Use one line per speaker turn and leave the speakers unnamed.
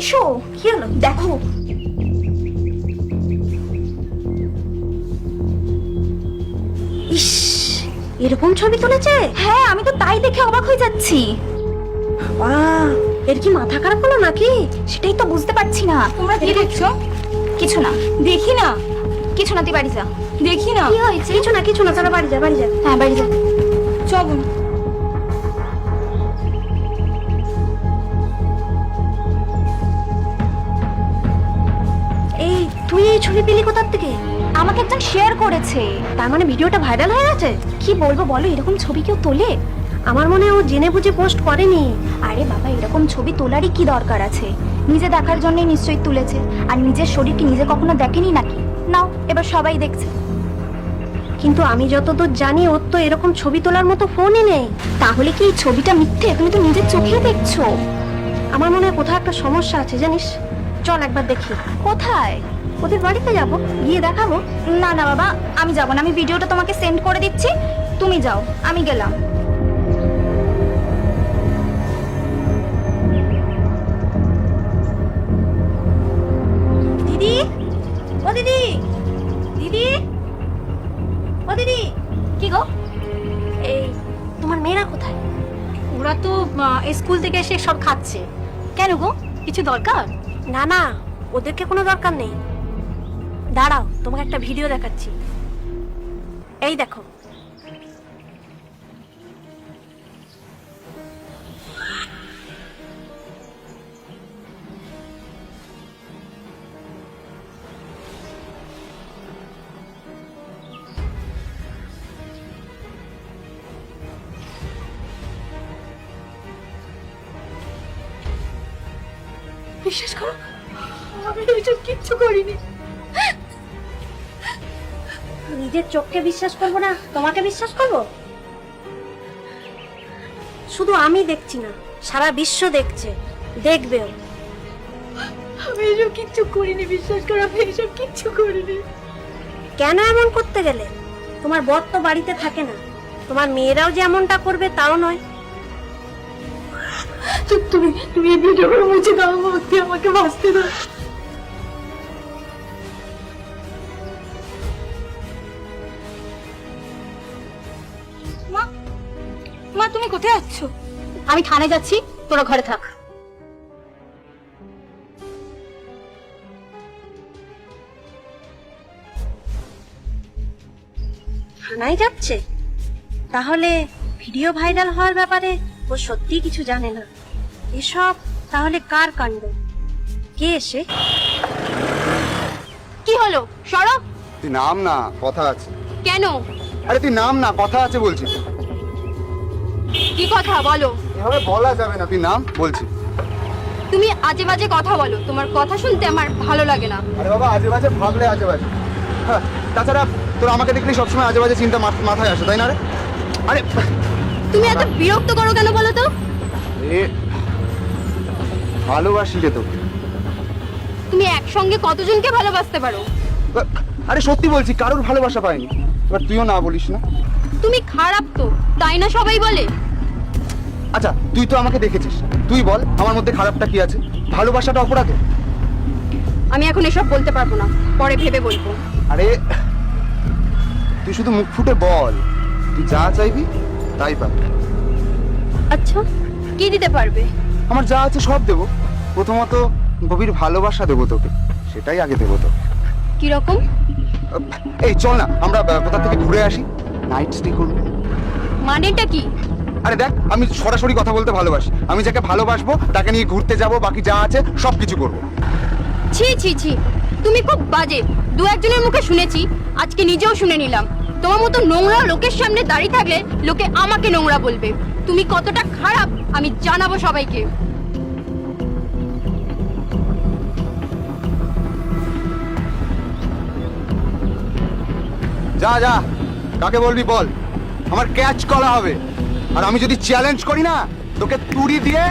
এসো। কি হলো দেখো। ইস, এরকম ছবি তুলেছে? হ্যাঁ, আমি তো তাই দেখে অবাক হয়ে যাচ্ছি। বাহ, এর কি মাথা খারাপ হলো নাকি? সেটাই তো বুঝতে পারছি না।
তোমরা কি দেখছো?
কিছু না।
দেখি না।
কিছু না, তুই বাড়ি যা।
দেখি না।
কি হয়েছে? কিছু না, কিছু না, চলো বাড়ি যা, বাড়ি যা। হ্যাঁ, বাড়ি যা।
চলো।
এই তুই এই ছবি পেলি কোথার থেকে?
আমাকে একজন শেয়ার করেছে।
তার মানে ভিডিওটা ভাইরাল হয়ে গেছে?
কি বলবো বলো, এরকম ছবি কেউ তোলে?
আমার মনে হয় ও জেনে বুঝে পোস্ট করেনি।
আরে বাবা, এরকম ছবি তোলারই কি দরকার আছে? নিজে দেখার জন্যই নিশ্চয়ই তুলেছে। আর নিজের শরীরকে নিজে কখনো দেখেনি নাকি? নাও, এবার সবাই দেখছে।
কিন্তু আমি যতদূর জানি ওর তো এরকম ছবি তোলার মতো ফোনই নেই।
তাহলে কি এই ছবিটা মিথ্যে? তুমি তো নিজের চোখেই দেখছো।
আমার মনে হয় কোথাও একটা সমস্যা আছে জানিস। চল একবার দেখি।
কোথায়?
ওদের বাড়িতে যাব, গিয়ে দেখাবো।
না না বাবা, আমি যাব না। আমি ভিডিওটা তোমাকে সেন্ড করে দিচ্ছি, তুমি যাও, আমি গেলাম।
দিদি, ও দিদি, দিদি, ও দিদি।
কি গো?
এই তোমার মেয়েরা কোথায়?
ওরা তো স্কুল থেকে এসে সব খাচ্ছে। কেন গো, কিছু দরকার?
না না, ওদেরকে কোনো দরকার নেই। দাঁড়াও, তোমাকে একটা ভিডিও দেখাচ্ছি। এই দেখো।
বিশ্বাস করো, আমি এসব কিচ্ছু করিনি।
নিজের চোখকে বিশ্বাস করবো না, তোমাকে বিশ্বাস করবো? শুধু আমি দেখছি না, সারা বিশ্ব দেখছে, দেখবেও।
আমি এসব কিচ্ছু করিনি, বিশ্বাস করো, আমি এসব কিচ্ছু করিনি।
কেন এমন করতে গেলে? তোমার বর তো বাড়িতে থাকে না, তোমার মেয়েরাও যে এমনটা করবে তাও নয়।
তুমি তুমি এই ভিডিওগুলো মুছে দাও, আমাকে বাঁচতে দাও।
মা, মা তুমি কোথায় যাচ্ছ?
আমি থানায় যাচ্ছি, তোরা ঘরে থাক।
থানায় যাচ্ছে? তাহলে ভিডিও ভাইরাল হওয়ার ব্যাপারে ও সত্যি কিছু জানে না। এসব তাহলে কার কাণ্ড? কে এসে?
কি হলো? সরো।
তুই নাম না, কথা আছে।
কেন?
আরে তুই নাম না, কথা আছে বলছি।
কি কথা বলো?
এভাবে বলা যাবে না, তুই নাম বলছি।
তুমি আজে বাজে কথা বলো, তোমার কথা শুনতে আমার ভালো লাগে না।
আরে বাবা, আজে বাজে ভাবলে আজে বাজে। হ্যাঁ, তাছাড়া তোর আমাকে দেখলে সবসময় আজে বাজে চিন্তা মাথায় আসে, তাই না? রে আরে
তুমি এত বিরক্ত করো কেন বলো তো?
এ ভালোবাসি রে তোকে।
তুমি একসঙ্গে কতজনকে ভালোবাসতে পারো?
আরে সত্যি বলছি, কারোর ভালোবাসা পাইনি। এবার তুইও না বলিস না।
তুমি খারাপ তো, তাই না সবাই বলে?
আচ্ছা, তুই তো আমাকে দেখেছিস, তুই বল আমার মধ্যে খারাপটা কি আছে? ভালোবাসাটা অপরাধ?
আমি এখন এসব বলতে পারবো না, পরে ভেবে বলবো।
আরে তুই শুধু মুখ ফুটে বল, তুই যা চাইবি তাই পাবি।
আচ্ছা, কি দিতে পারবে?
আমার যা আছে সব দেবো। প্রথমত গভীর ভালোবাসা দেবো তোকে, সেটাই আগে দেবো তো।
কি রকম?
এই চল না, আমরা কোথা থেকে ঘুরে আসি, নাইট স্টে করবো।
মানেটা কি?
আরে দেখ, আমি সরাসরি কথা বলতে ভালোবাসি। আমি যাকে ভালোবাসবো তাকে নিয়ে ঘুরতে যাব, বাকি যা আছে সব কিছু করবো।
ছি ছি ছি, তুমি খুব বাজে। দু একজনের মুখে শুনেছি, আজকে নিজেও শুনে নিলাম। তোমার মতো নোংরা লোকের সামনে দাঁড়িয়ে থাকলে লোকে আমাকে নোংরা বলবে। তুমি কতটা খারাপ আমি জানাবো সবাইকে।
যা যা, কাকে বলবি বল, আমার ক্যাচ করা হবে। আর আমি যদি চ্যালেঞ্জ করি না, তোকে তুড়ি দিয়ে